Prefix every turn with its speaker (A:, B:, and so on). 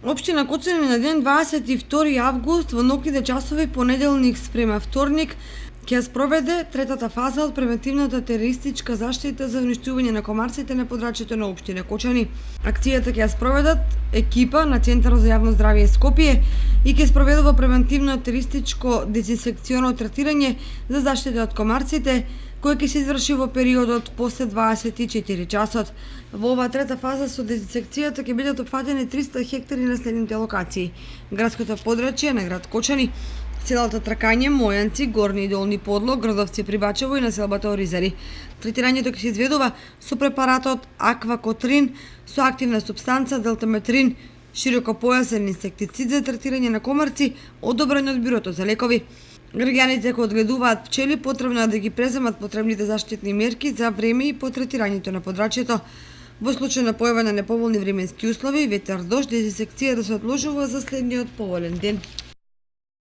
A: Општина Кочани на ден 22 август во ноќните часови понеделник спрема вторник ќе спроведе третата фаза од превентивната терористичка заштита за уништување на комарците на подрачјето на општина Кочани. Акцијата ќе ја спроведат екипа на Центарот за јавно здравје Скопје и ќе спроведува превентивно терористичко дезинсекционо третирање за заштита од комарците, кој ќе се изврши во периодот после 24 часот. Во оваа трета фаза со дезинсекцијата ќе бидат опфатени 300 хектари на следните локации: градското подрачје на град Кочани, селата Тракање, Мојанци, Горни и Долни Подлог, Градовци при Бачево и населбата Оризари. Третирањето ќе се изведува со препаратот Аквакотрин со активна супстанца Делтаметрин, широкопојасен инсектицид за третирање на комарци, одобрен од Бюрото за лекови. Граѓаните кои одгледуваат пчели потребно е да ги преземат потребните заштитни мерки за време и по третирањето на подрачјето. Во случај на појава на неповолни временски услови, ветер, дожд, дезинсекција да се одложува за следниот поволен ден.